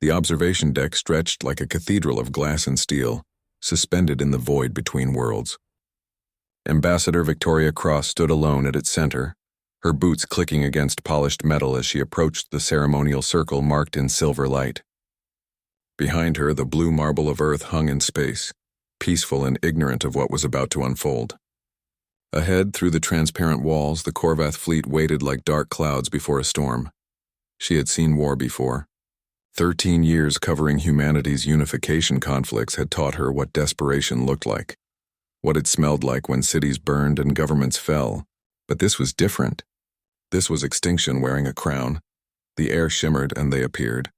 The observation deck stretched like a cathedral of glass and steel, suspended in the void between worlds. Ambassador Victoria Cross stood alone at its center, her boots clicking against polished metal as she approached the ceremonial circle marked in silver light. Behind her, the blue marble of Earth hung in space, peaceful and ignorant of what was about to unfold. Ahead, through the transparent walls, the Korvath fleet waited like dark clouds before a storm. She had seen war before. 13 years covering humanity's unification conflicts had taught her what desperation looked like, what it smelled like when cities burned and governments fell. But this was different. This was extinction wearing a crown. The air shimmered and they appeared.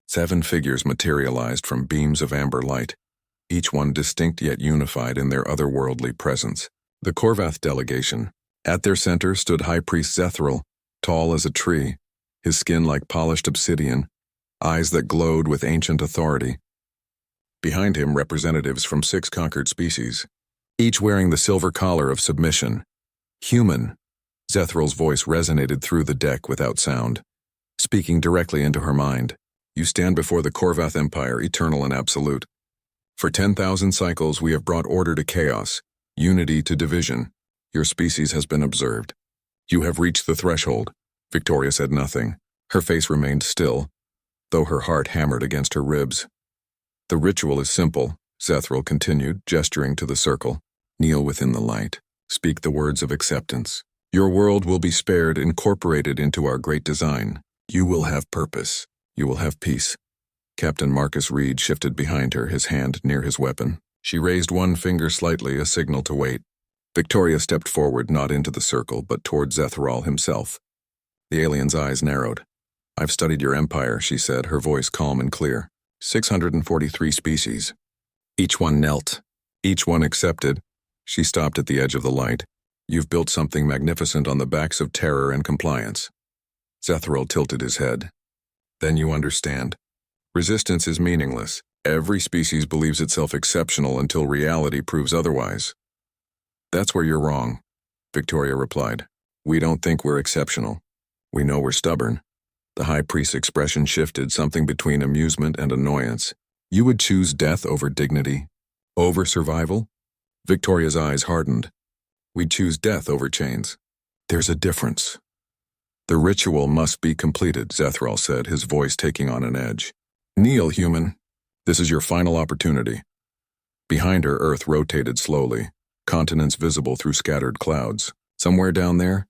7 figures materialized from beams of amber light, each one distinct yet unified in their otherworldly presence. The Korvath delegation. At their center stood High Priest Zethral, tall as a tree, his skin like polished obsidian, eyes that glowed with ancient authority. Behind him, representatives from 6 conquered species, each wearing the silver collar of submission. Human. Zethral's voice resonated through the deck without sound, speaking directly into her mind. You stand before the Korvath Empire, eternal and absolute. For 10,000 cycles we have brought order to chaos, unity to division. Your species has been observed. You have reached the threshold. Victoria said nothing. Her face remained still, though her heart hammered against her ribs. The ritual is simple, Zethral continued, gesturing to the circle. Kneel within the light. Speak the words of acceptance. Your world will be spared, incorporated into our great design. You will have purpose. You will have peace. Captain Marcus Reed shifted behind her, his hand near his weapon. She raised one finger slightly, a signal to wait. Victoria stepped forward, not into the circle, but toward Zethral himself. The alien's eyes narrowed. I've studied your empire, she said, her voice calm and clear. 643 species. Each one knelt. Each one accepted. She stopped at the edge of the light. You've built something magnificent on the backs of terror and compliance. Zethral tilted his head. Then you understand. Resistance is meaningless. Every species believes itself exceptional until reality proves otherwise. That's where you're wrong, Victoria replied. We don't think we're exceptional. We know we're stubborn. The High Priest's expression shifted, something between amusement and annoyance. You would choose death over dignity? Over survival? Victoria's eyes hardened. We'd choose death over chains. There's a difference. The ritual must be completed, Zethral said, his voice taking on an edge. Kneel, human. This is your final opportunity. Behind her, Earth rotated slowly, continents visible through scattered clouds. Somewhere down there,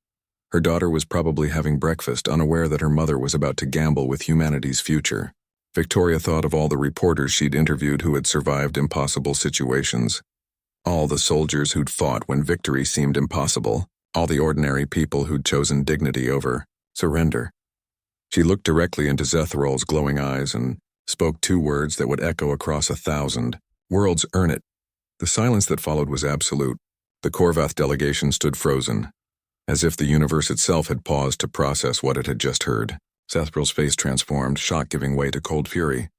her daughter was probably having breakfast, unaware that her mother was about to gamble with humanity's future. Victoria thought of all the reporters she'd interviewed who had survived impossible situations. All the soldiers who'd fought when victory seemed impossible. All the ordinary people who'd chosen dignity over surrender. She looked directly into Zethral's glowing eyes and spoke 2 words that would echo across 1,000. Worlds earn it. The silence that followed was absolute. The Korvath delegation stood frozen, as if the universe itself had paused to process what it had just heard. Zethral's face transformed, shock giving way to cold fury.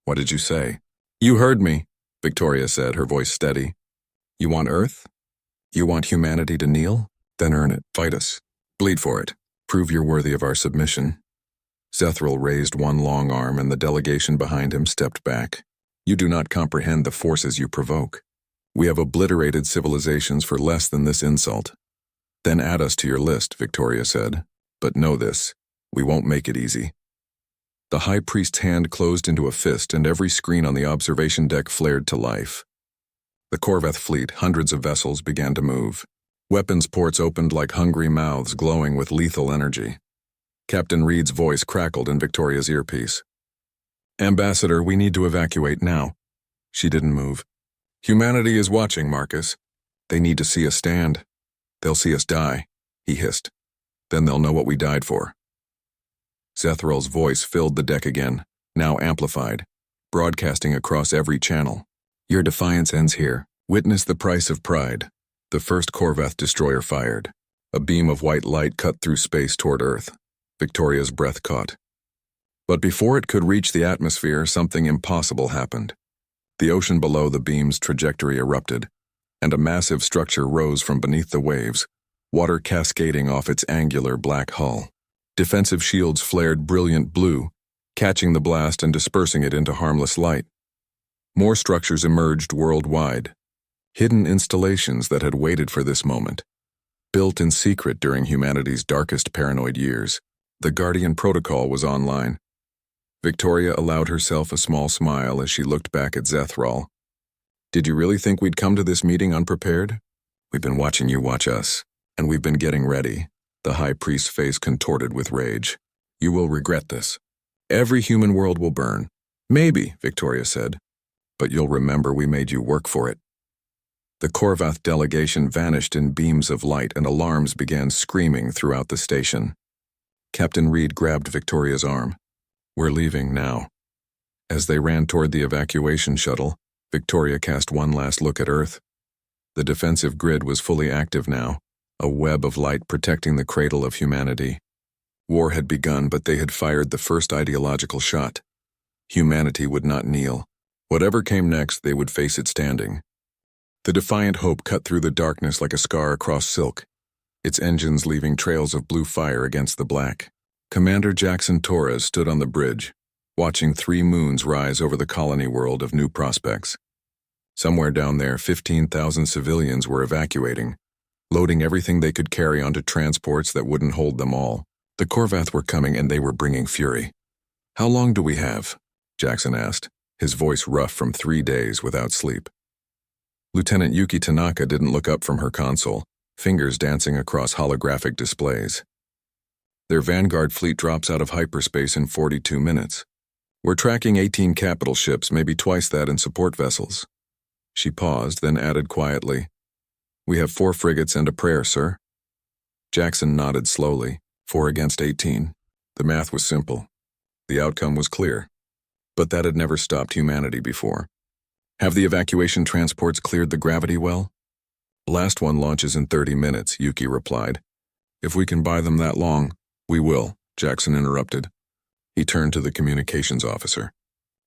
What did you say? You heard me, Victoria said, her voice steady. You want Earth? You want humanity to kneel? Then earn it. Fight us. Bleed for it. Prove you're worthy of our submission. Zethral raised one long arm and the delegation behind him stepped back. You do not comprehend the forces you provoke. We have obliterated civilizations for less than this insult. Then add us to your list, Victoria said. But know this, we won't make it easy. The High Priest's hand closed into a fist and every screen on the observation deck flared to life. The Korvath fleet, hundreds of vessels, began to move. Weapons ports opened like hungry mouths glowing with lethal energy. Captain Reed's voice crackled in Victoria's earpiece. Ambassador, we need to evacuate now. She didn't move. Humanity is watching, Marcus. They need to see us stand. They'll see us die, he hissed. Then they'll know what we died for. Zethral's voice filled the deck again, now amplified, broadcasting across every channel. Your defiance ends here. Witness the price of pride. The first Korvath destroyer fired. A beam of white light cut through space toward Earth. Victoria's breath caught. But before it could reach the atmosphere, something impossible happened. The ocean below the beam's trajectory erupted, and a massive structure rose from beneath the waves, water cascading off its angular black hull. Defensive shields flared brilliant blue, catching the blast and dispersing it into harmless light. More structures emerged worldwide, hidden installations that had waited for this moment. Built in secret during humanity's darkest paranoid years, the Guardian Protocol was online. Victoria allowed herself a small smile as she looked back at Zethral. "Did you really think we'd come to this meeting unprepared? We've been watching you watch us, and we've been getting ready." The High Priest's face contorted with rage. "You will regret this. Every human world will burn." "Maybe," Victoria said, "but you'll remember we made you work for it." The Korvath delegation vanished in beams of light and alarms began screaming throughout the station. Captain Reed grabbed Victoria's arm. "We're leaving now." As they ran toward the evacuation shuttle, Victoria cast one last look at Earth. The defensive grid was fully active now, a web of light protecting the cradle of humanity. War had begun, but they had fired the first ideological shot. Humanity would not kneel. Whatever came next, they would face it standing. The defiant hope cut through the darkness like a scar across silk, its engines leaving trails of blue fire against the black. Commander Jackson Torres stood on the bridge, watching 3 moons rise over the colony world of New Prospects. Somewhere down there, 15,000 civilians were evacuating, loading everything they could carry onto transports that wouldn't hold them all. The Korvath were coming and they were bringing fury. "How long do we have?" Jackson asked, his voice rough from 3 days without sleep. Lieutenant Yuki Tanaka didn't look up from her console, fingers dancing across holographic displays. "Their Vanguard fleet drops out of hyperspace in 42 minutes. We're tracking 18 capital ships, maybe twice that in support vessels." She paused, then added quietly, "We have 4 frigates and a prayer, sir." Jackson nodded slowly. 4 against 18. The math was simple. The outcome was clear. But that had never stopped humanity before. "Have the evacuation transports cleared the gravity well?" "Last one launches in 30 minutes, Yuki replied. "If we can buy them that long, we will," Jackson interrupted. He turned to the communications officer.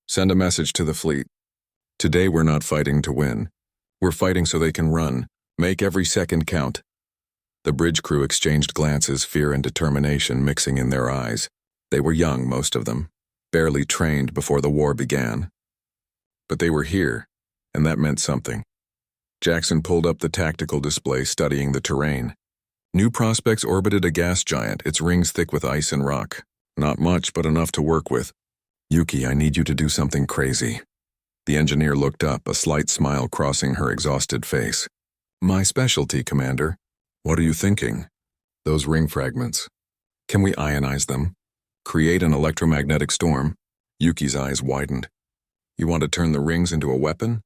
"Send a message to the fleet. Today we're not fighting to win. We're fighting so they can run. Make every second count." The bridge crew exchanged glances, fear and determination mixing in their eyes. They were young, most of them, barely trained before the war began. But they were here, and that meant something. Jackson pulled up the tactical display studying the terrain. New Prospects orbited a gas giant, its rings thick with ice and rock. Not much, but enough to work with. "Yuki, I need you to do something crazy." The engineer looked up, a slight smile crossing her exhausted face. "My specialty, Commander." "What are you thinking?" "Those ring fragments. Can we ionize them? Create an electromagnetic storm?" Yuki's eyes widened. "You want to turn the rings into a weapon?"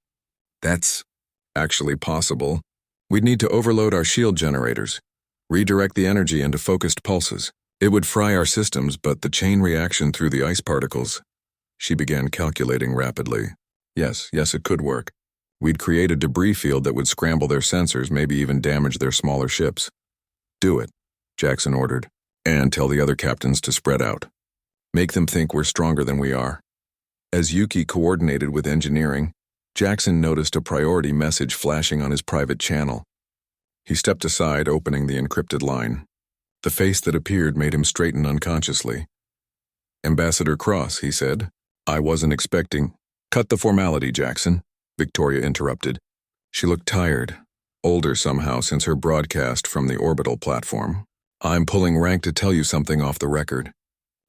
"That's actually possible. We'd need to overload our shield generators, redirect the energy into focused pulses. It would fry our systems, but the chain reaction through the ice particles..." She began calculating rapidly. Yes, it could work. We'd create a debris field that would scramble their sensors, maybe even damage their smaller ships. "Do it," Jackson ordered, "and tell the other captains to spread out. Make them think we're stronger than we are." As Yuki coordinated with engineering, Jackson noticed a priority message flashing on his private channel. He stepped aside, opening the encrypted line. The face that appeared made him straighten unconsciously. "Ambassador Cross," he said. "I wasn't expecting—" "Cut the formality, Jackson," Victoria interrupted. She looked tired, older somehow since her broadcast from the orbital platform. "I'm pulling rank to tell you something off the record.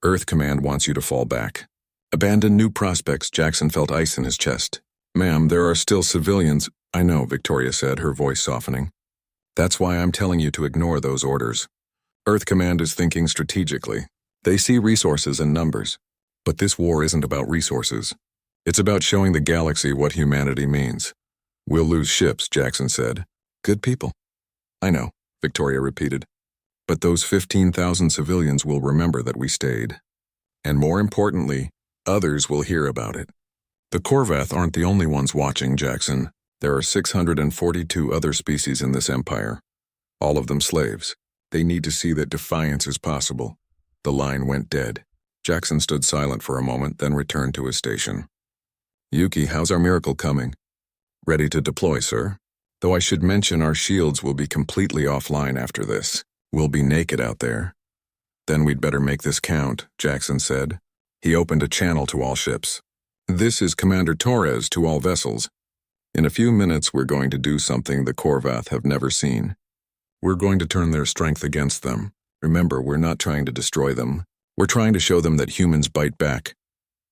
Earth Command wants you to fall back. Abandon New Prospects." Jackson felt ice in his chest. "Ma'am, there are still civilians." "I know," Victoria said, her voice softening. "That's why I'm telling you to ignore those orders. Earth Command is thinking strategically. They see resources and numbers. But this war isn't about resources. It's about showing the galaxy what humanity means." "We'll lose ships," Jackson said. "Good people." "I know," Victoria repeated. "But those 15,000 civilians will remember that we stayed. And more importantly, others will hear about it. The Korvath aren't the only ones watching, Jackson. There are 642 other species in this empire. All of them slaves. They need to see that defiance is possible." The line went dead. Jackson stood silent for a moment, then returned to his station. "Yuki, how's our miracle coming?" "Ready to deploy, sir. Though I should mention our shields will be completely offline after this. We'll be naked out there." "Then we'd better make this count," Jackson said. He opened a channel to all ships. "This is Commander Torres to all vessels. In a few minutes we're going to do something the Korvath have never seen. We're going to turn their strength against them. Remember, we're not trying to destroy them. We're trying to show them that humans bite back."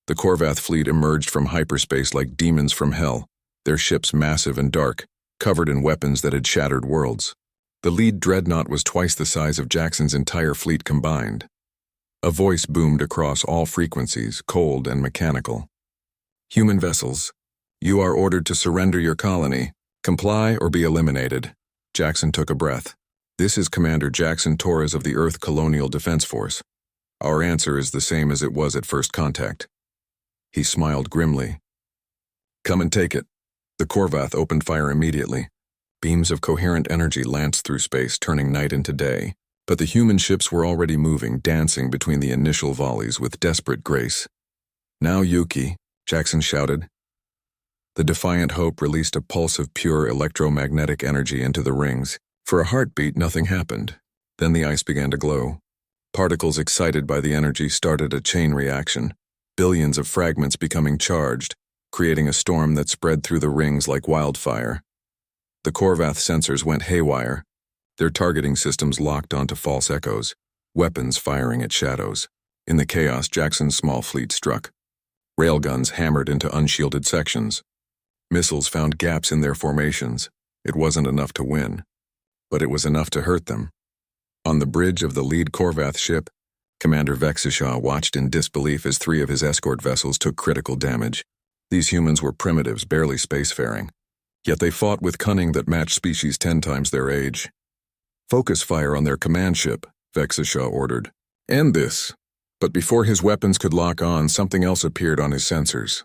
The Korvath fleet emerged from hyperspace like demons from hell, their ships massive and dark, covered in weapons that had shattered worlds. The lead dreadnought was twice the size of Jackson's entire fleet combined. A voice boomed across all frequencies, cold and mechanical. "Human vessels, you are ordered to surrender your colony. Comply or be eliminated." Jackson took a breath. "This is Commander Jackson Torres of the Earth Colonial Defense Force. Our answer is the same as it was at first contact." He smiled grimly. "Come and take it." The Korvath opened fire immediately. Beams of coherent energy lanced through space, turning night into day. But the human ships were already moving, dancing between the initial volleys with desperate grace. "Now, Yuki," Jackson shouted. The Defiant Hope released a pulse of pure electromagnetic energy into the rings. For a heartbeat, nothing happened. Then the ice began to glow. Particles excited by the energy started a chain reaction, billions of fragments becoming charged, creating a storm that spread through the rings like wildfire. The Korvath sensors went haywire, their targeting systems locked onto false echoes, weapons firing at shadows. In the chaos, Jackson's small fleet struck. Railguns hammered into unshielded sections. Missiles found gaps in their formations. It wasn't enough to win, but it was enough to hurt them. On the bridge of the lead Korvath ship, Commander Vexishaw watched in disbelief as 3 of his escort vessels took critical damage. These humans were primitives, barely spacefaring. Yet they fought with cunning that matched species 10 times their age. "Focus fire on their command ship," Vexishaw ordered. "End this." But before his weapons could lock on, something else appeared on his sensors.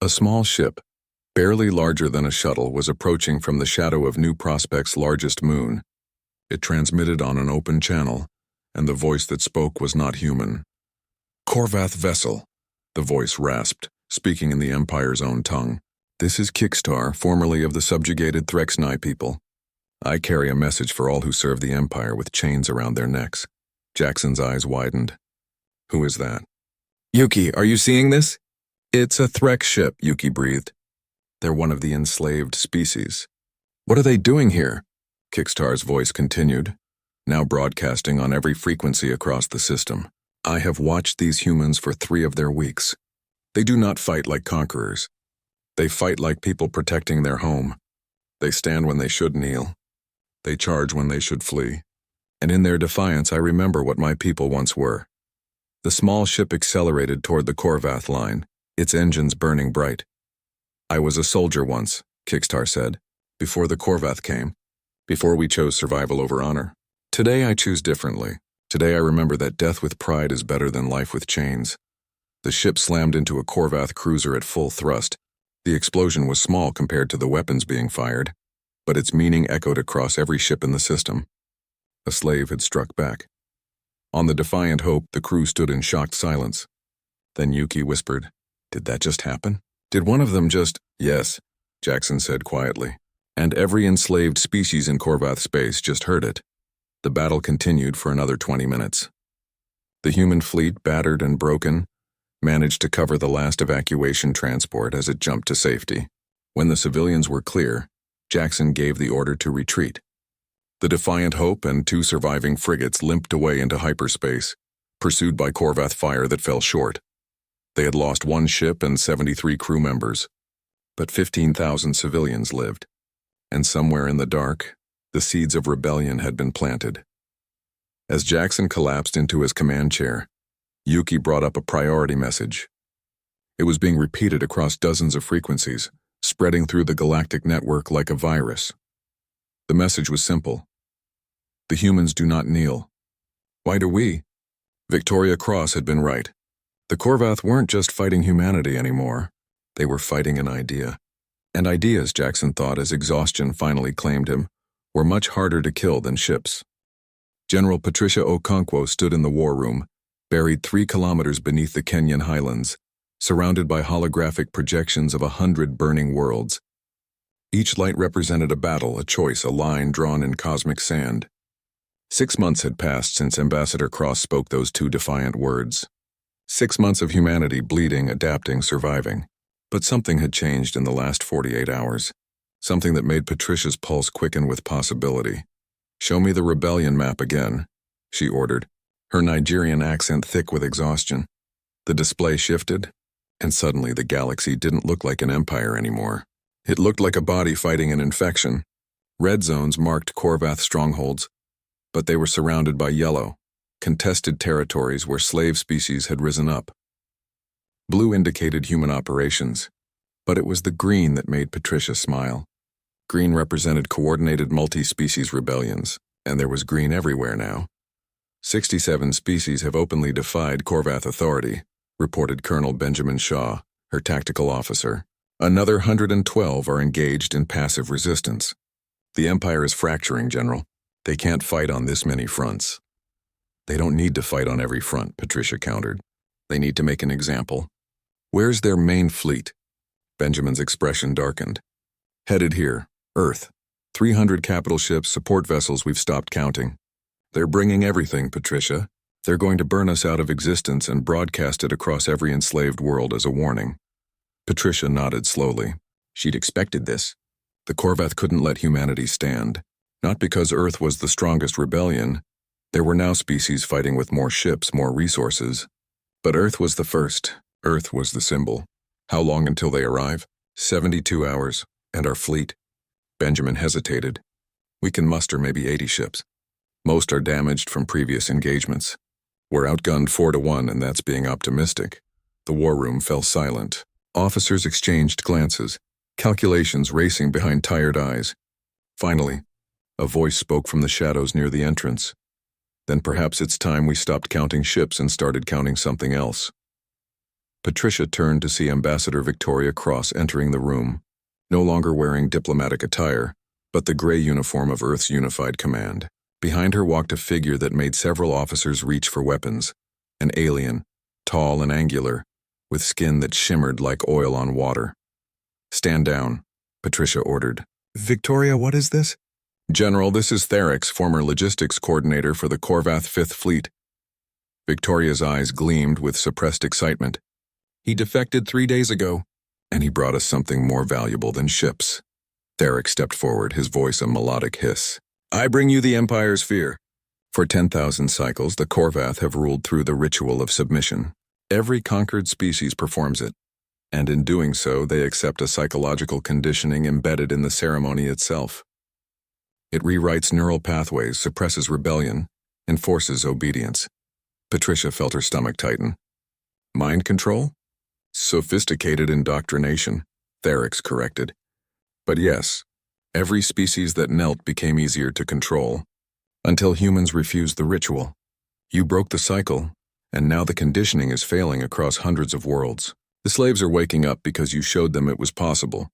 A small ship, barely larger than a shuttle, was approaching from the shadow of New Prospect's largest moon. It transmitted on an open channel, and the voice that spoke was not human. "Korvath vessel," the voice rasped, speaking in the Empire's own tongue. "This is Kickstar, formerly of the subjugated Threxnai people. I carry a message for all who serve the Empire with chains around their necks." Jackson's eyes widened. "Who is that?" "Yuki, are you seeing this?" "It's a Threx ship," Yuki breathed. "They're one of the enslaved species." "What are they doing here?" Kickstar's voice continued, now broadcasting on every frequency across the system. "I have watched these humans for 3 of their weeks. They do not fight like conquerors. They fight like people protecting their home. They stand when they should kneel. They charge when they should flee. And in their defiance, I remember what my people once were." The small ship accelerated toward the Korvath line, its engines burning bright. "I was a soldier once," Kickstar said, "before the Korvath came, before we chose survival over honor. Today I choose differently. Today I remember that death with pride is better than life with chains." The ship slammed into a Korvath cruiser at full thrust. The explosion was small compared to the weapons being fired, but its meaning echoed across every ship in the system. A slave had struck back. On the Defiant Hope, the crew stood in shocked silence. Then Yuki whispered, "Did that just happen? Did one of them just—" "Yes," Jackson said quietly. "And every enslaved species in Korvath space just heard it." The battle continued for another 20 minutes. The human fleet, battered and broken, managed to cover the last evacuation transport as it jumped to safety. When the civilians were clear, Jackson gave the order to retreat. The Defiant Hope and 2 surviving frigates limped away into hyperspace, pursued by Korvath fire that fell short. They had lost 1 ship and 73 crew members, but 15,000 civilians lived. And somewhere in the dark, the seeds of rebellion had been planted. As Jackson collapsed into his command chair, Yuki brought up a priority message. It was being repeated across dozens of frequencies, spreading through the galactic network like a virus. The message was simple. "The humans do not kneel. Why do we?" Victoria Cross had been right. The Korvath weren't just fighting humanity anymore. They were fighting an idea. And ideas, Jackson thought as exhaustion finally claimed him, were much harder to kill than ships. General Patricia Okonkwo stood in the war room, buried 3 kilometers beneath the Kenyan highlands, surrounded by holographic projections of 100 burning worlds. Each light represented a battle, a choice, a line drawn in cosmic sand. 6 months had passed since Ambassador Cross spoke those 2 defiant words. 6 months of humanity bleeding, adapting, surviving. But something had changed in the last 48 hours. Something that made Patricia's pulse quicken with possibility. "Show me the rebellion map again," she ordered, her Nigerian accent thick with exhaustion. The display shifted, and suddenly the galaxy didn't look like an empire anymore. It looked like a body fighting an infection. Red zones marked Korvath strongholds, but they were surrounded by yellow, contested territories where slave species had risen up. Blue indicated human operations, but it was the green that made Patricia smile. Green represented coordinated multi-species rebellions, and there was green everywhere now. 67 species have openly defied Korvath authority, reported Colonel Benjamin Shaw, her tactical officer. Another 112 are engaged in passive resistance. The Empire is fracturing, General. They can't fight on this many fronts. They don't need to fight on every front, Patricia countered. They need to make an example. Where's their main fleet? Benjamin's expression darkened. Headed here, Earth. 300 capital ships, support vessels we've stopped counting. They're bringing everything, Patricia. They're going to burn us out of existence and broadcast it across every enslaved world as a warning. Patricia nodded slowly. She'd expected this. The Korvath couldn't let humanity stand. Not because Earth was the strongest rebellion. There were now species fighting with more ships, more resources. But Earth was the first. Earth was the symbol. How long until they arrive? 72 hours. And our fleet? Benjamin hesitated. We can muster maybe 80 ships. Most are damaged from previous engagements. We're outgunned 4-1, and that's being optimistic. The war room fell silent. Officers exchanged glances, calculations racing behind tired eyes. Finally, a voice spoke from the shadows near the entrance. Then perhaps it's time we stopped counting ships and started counting something else. Patricia turned to see Ambassador Victoria Cross entering the room, no longer wearing diplomatic attire, but the gray uniform of Earth's unified command. Behind her walked a figure that made several officers reach for weapons, an alien, tall and angular, with skin that shimmered like oil on water. "Stand down," Patricia ordered. "Victoria, what is this?" "General, this is Therex, former logistics coordinator for the Korvath 5th Fleet." Victoria's eyes gleamed with suppressed excitement. "He defected 3 days ago, and he brought us something more valuable than ships." Therex stepped forward, his voice a melodic hiss. "I bring you the Empire's fear." For 10,000 cycles, the Korvath have ruled through the ritual of submission. Every conquered species performs it, and in doing so, they accept a psychological conditioning embedded in the ceremony itself. It rewrites neural pathways, suppresses rebellion, enforces obedience. Patricia felt her stomach tighten. "Mind control?" "Sophisticated indoctrination," Therex corrected. "But yes, every species that knelt became easier to control, until humans refused the ritual. You broke the cycle, and now the conditioning is failing across hundreds of worlds. The slaves are waking up because you showed them it was possible.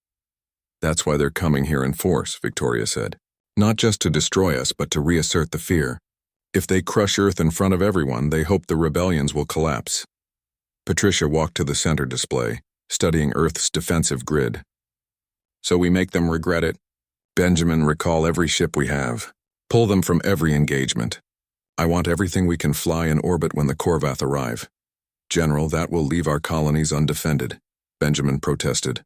That's why they're coming here in force," Victoria said. "Not just to destroy us, but to reassert the fear. If they crush Earth in front of everyone, they hope the rebellions will collapse." Patricia walked to the center display, studying Earth's defensive grid. "So we make them regret it. Benjamin, recall every ship we have. Pull them from every engagement. I want everything we can fly in orbit when the Korvath arrive." "General, that will leave our colonies undefended," Benjamin protested.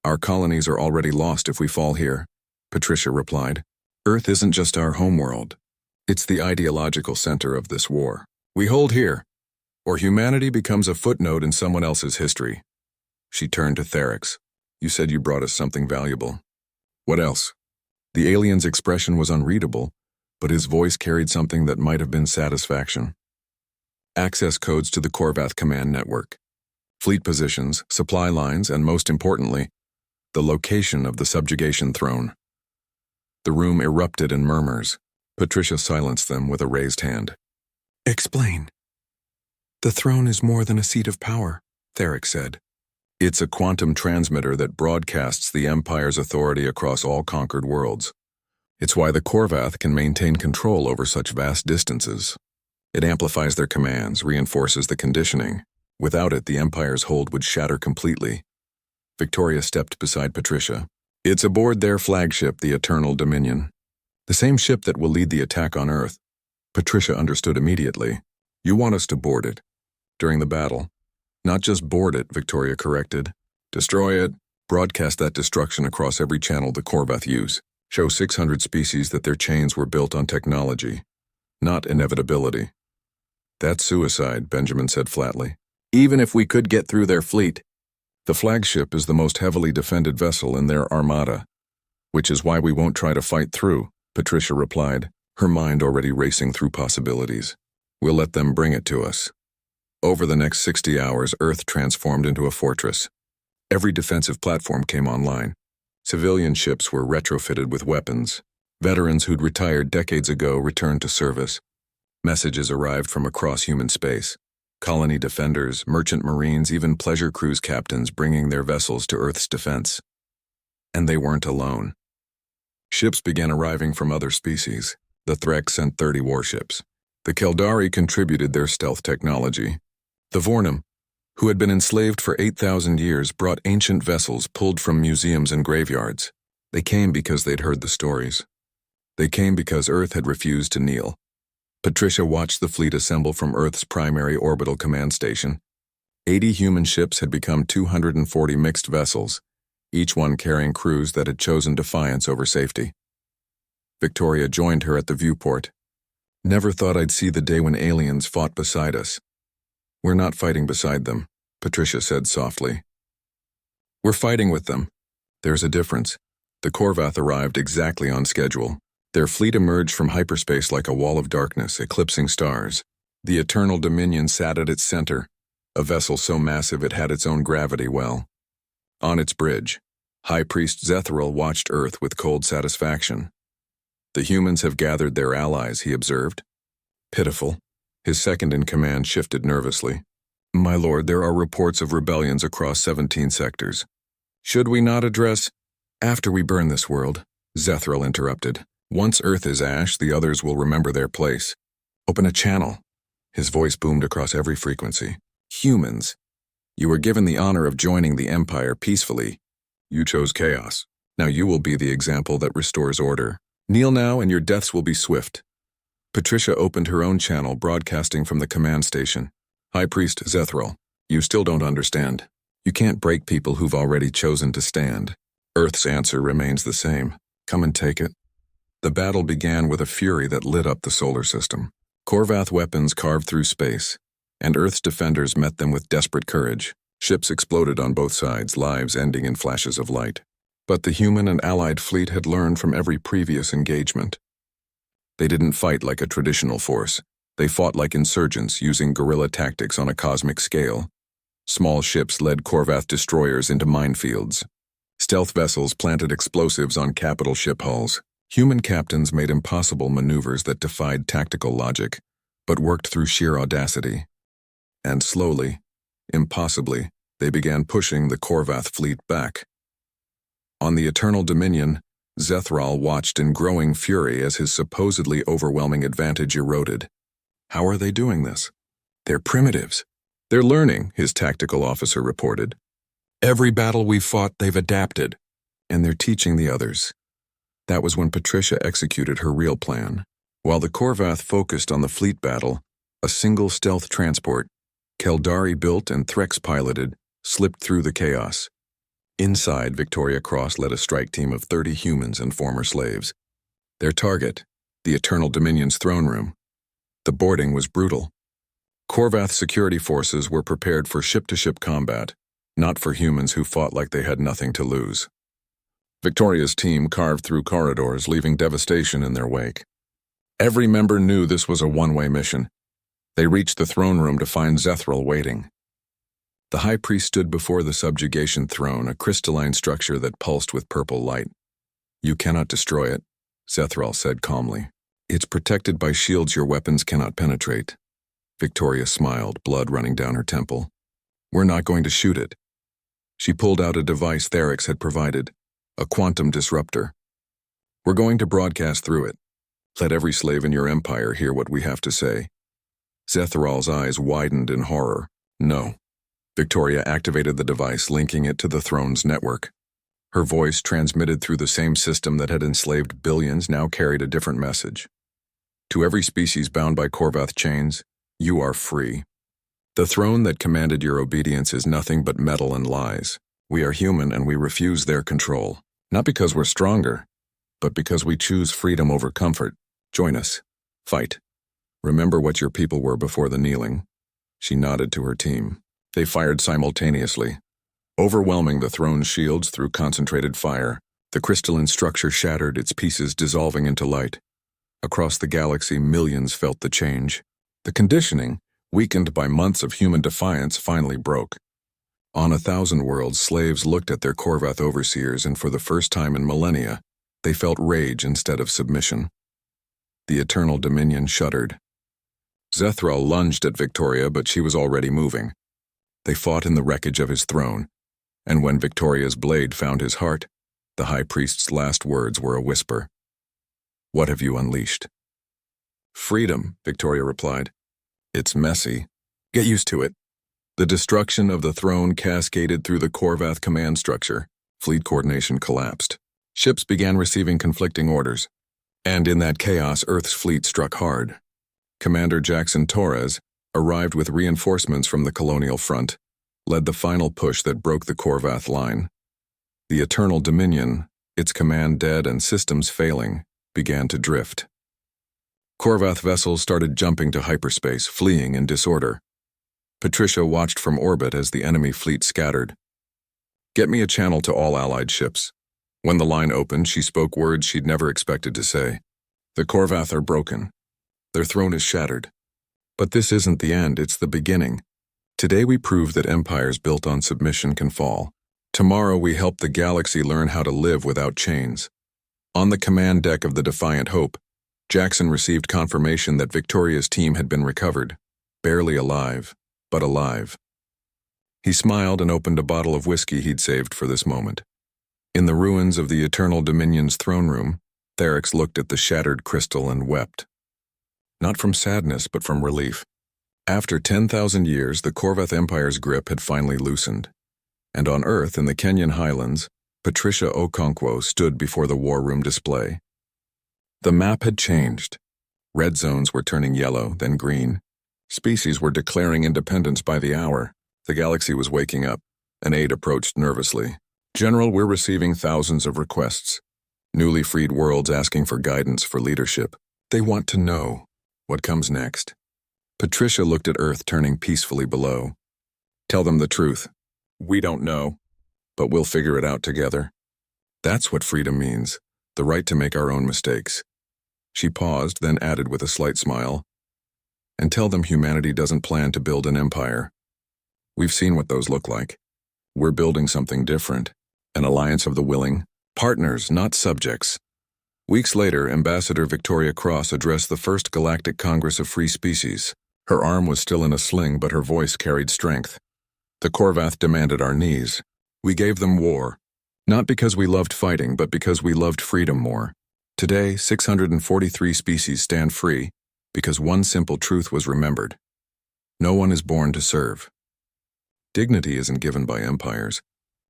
"Our colonies are already lost if we fall here," Patricia replied. "Earth isn't just our homeworld. It's the ideological center of this war. We hold here, or humanity becomes a footnote in someone else's history." She turned to Therex. "You said you brought us something valuable. What else?" The alien's expression was unreadable, but his voice carried something that might have been satisfaction. "Access codes to the Korvath command network. Fleet positions, supply lines, and most importantly, the location of the subjugation throne." The room erupted in murmurs. Patricia silenced them with a raised hand. "Explain." "The throne is more than a seat of power," Therex said. "It's a quantum transmitter that broadcasts the Empire's authority across all conquered worlds. It's why the Korvath can maintain control over such vast distances. It amplifies their commands, reinforces the conditioning. Without it, the Empire's hold would shatter completely." Victoria stepped beside Patricia. "It's aboard their flagship, the Eternal Dominion. The same ship that will lead the attack on Earth." Patricia understood immediately. "You want us to board it. during the battle. Not just board it, Victoria corrected. Destroy it. Broadcast that destruction across every channel the Korvath use. Show 600 species that their chains were built on technology, not inevitability. That's suicide, Benjamin said flatly. Even if we could get through their fleet. The flagship is the most heavily defended vessel in their armada, which is why we won't try to fight through, Patricia replied, her mind already racing through possibilities. We'll let them bring it to us. Over the next 60 hours, Earth transformed into a fortress. Every defensive platform came online. Civilian ships were retrofitted with weapons. Veterans who'd retired decades ago returned to service. Messages arrived from across human space. Colony defenders, merchant marines, even pleasure cruise captains bringing their vessels to Earth's defense. And they weren't alone. Ships began arriving from other species. The Threk sent 30 warships. The Keldari contributed their stealth technology. The Vornum, who had been enslaved for 8,000 years, brought ancient vessels pulled from museums and graveyards. They came because they'd heard the stories. They came because Earth had refused to kneel. Patricia watched the fleet assemble from Earth's primary orbital command station. 80 human ships had become 240 mixed vessels, each one carrying crews that had chosen defiance over safety. Victoria joined her at the viewport. Never thought I'd see the day when aliens fought beside us. We're not fighting beside them, Patricia said softly. We're fighting with them. There's a difference. The Korvath arrived exactly on schedule. Their fleet emerged from hyperspace like a wall of darkness, eclipsing stars. The Eternal Dominion sat at its center, a vessel so massive it had its own gravity well. On its bridge, High Priest Zethral watched Earth with cold satisfaction. The humans have gathered their allies, he observed. Pitiful. His second-in-command shifted nervously. My lord, there are reports of rebellions across 17 sectors. Should we not address? After we burn this world, Zethral interrupted. Once Earth is ash, the others will remember their place. Open a channel. His voice boomed across every frequency. Humans, you were given the honor of joining the Empire peacefully. You chose chaos. Now you will be the example that restores order. Kneel now and your deaths will be swift. Patricia opened her own channel, broadcasting from the command station. High Priest Zethral, you still don't understand. You can't break people who've already chosen to stand. Earth's answer remains the same. Come and take it. The battle began with a fury that lit up the solar system. Korvath weapons carved through space, and Earth's defenders met them with desperate courage. Ships exploded on both sides, lives ending in flashes of light. But the human and allied fleet had learned from every previous engagement. They didn't fight like a traditional force. They fought like insurgents, using guerrilla tactics on a cosmic scale. Small ships led Korvath destroyers into minefields. Stealth vessels planted explosives on capital ship hulls. Human captains made impossible maneuvers that defied tactical logic, but worked through sheer audacity. And slowly, impossibly, they began pushing the Korvath fleet back. On the Eternal Dominion, Zethral watched in growing fury as his supposedly overwhelming advantage eroded. How are they doing this? They're primitives. They're learning, his tactical officer reported. Every battle we've fought, they've adapted, and they're teaching the others. That was when Patricia executed her real plan. While the Korvath focused on the fleet battle, a single stealth transport, Keldari built and Threx piloted, slipped through the chaos. Inside, Victoria Cross led a strike team of 30 humans and former slaves. Their target, the Eternal Dominion's throne room. The boarding was brutal. Korvath security forces were prepared for ship-to-ship combat, not for humans who fought like they had nothing to lose. Victoria's team carved through corridors, leaving devastation in their wake. Every member knew this was a one-way mission. They reached the throne room to find Zethral waiting. The High Priest stood before the subjugation throne, a crystalline structure that pulsed with purple light. You cannot destroy it, Zethral said calmly. It's protected by shields your weapons cannot penetrate. Victoria smiled, blood running down her temple. We're not going to shoot it. She pulled out a device Therix had provided, a quantum disruptor. We're going to broadcast through it. Let every slave in your empire hear what we have to say. Zethral's eyes widened in horror. No. Victoria activated the device, linking it to the throne's network. Her voice, transmitted through the same system that had enslaved billions, now carried a different message. To every species bound by Korvath chains, you are free. The throne that commanded your obedience is nothing but metal and lies. We are human and we refuse their control. Not because we're stronger, but because we choose freedom over comfort. Join us. Fight. Remember what your people were before the kneeling. She nodded to her team. They fired simultaneously, overwhelming the throne's shields through concentrated fire. The crystalline structure shattered, its pieces dissolving into light. Across the galaxy, millions felt the change. The conditioning, weakened by months of human defiance, finally broke. On 1,000 worlds, slaves looked at their Korvath overseers, and for the first time in millennia, they felt rage instead of submission. The Eternal Dominion shuddered. Zethral lunged at Victoria, but she was already moving. They fought in the wreckage of his throne, and when Victoria's blade found his heart, the High Priest's last words were a whisper. "What have you unleashed?" "Freedom," Victoria replied. "It's messy. Get used to it." The destruction of the throne cascaded through the Korvath command structure. Fleet coordination collapsed. Ships began receiving conflicting orders. And in that chaos, Earth's fleet struck hard. Commander Jackson Torres arrived with reinforcements from the colonial front, led the final push that broke the Korvath line. The Eternal Dominion, its command dead and systems failing, began to drift. Korvath vessels started jumping to hyperspace, fleeing in disorder. Patricia watched from orbit as the enemy fleet scattered. "Get me a channel to all Allied ships." When the line opened, she spoke words she'd never expected to say. "The Korvath are broken. Their throne is shattered. But this isn't the end, it's the beginning. Today we prove that empires built on submission can fall. Tomorrow we help the galaxy learn how to live without chains." On the command deck of the Defiant Hope, Jackson received confirmation that Victoria's team had been recovered, barely alive, but alive. He smiled and opened a bottle of whiskey he'd saved for this moment. In the ruins of the Eternal Dominion's throne room, Therex looked at the shattered crystal and wept. Not from sadness, but from relief. After 10,000 years, the Korvath Empire's grip had finally loosened. And on Earth, in the Kenyan highlands, Patricia Okonkwo stood before the war room display. The map had changed. Red zones were turning yellow, then green. Species were declaring independence by the hour. The galaxy was waking up. An aide approached nervously. "General, we're receiving thousands of requests. Newly freed worlds asking for guidance, for leadership. They want to know what comes next." Patricia looked at Earth turning peacefully below. "Tell them the truth. We don't know, but we'll figure it out together. That's what freedom means, the right to make our own mistakes." She paused, then added with a slight smile, "And tell them humanity doesn't plan to build an empire. We've seen what those look like. We're building something different, an alliance of the willing, partners, not subjects." Weeks later, Ambassador Victoria Cross addressed the First Galactic Congress of Free Species. Her arm was still in a sling, but her voice carried strength. "The Korvath demanded our knees. We gave them war, not because we loved fighting, but because we loved freedom more. Today, 643 species stand free because one simple truth was remembered. No one is born to serve. Dignity isn't given by empires.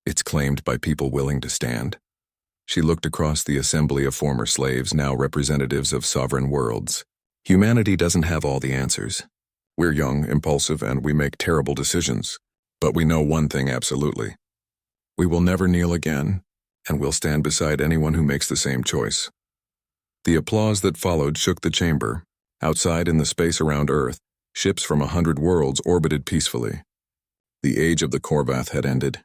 It's claimed by people willing to stand." She looked across the assembly of former slaves, now representatives of sovereign worlds. "Humanity doesn't have all the answers. We're young, impulsive, and we make terrible decisions. But we know one thing absolutely. We will never kneel again, and we'll stand beside anyone who makes the same choice." The applause that followed shook the chamber. Outside in the space around Earth, ships from 100 worlds orbited peacefully. The age of the Korvath had ended.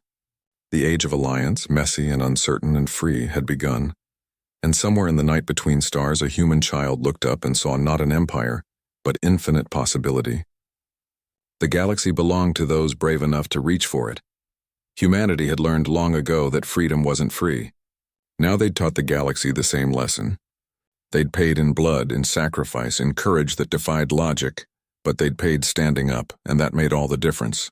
The age of alliance, messy and uncertain and free, had begun. And somewhere in the night between stars, a human child looked up and saw not an empire, but infinite possibility. The galaxy belonged to those brave enough to reach for it. Humanity had learned long ago that freedom wasn't free. Now they'd taught the galaxy the same lesson. They'd paid in blood, in sacrifice, in courage that defied logic, but they'd paid standing up, and that made all the difference.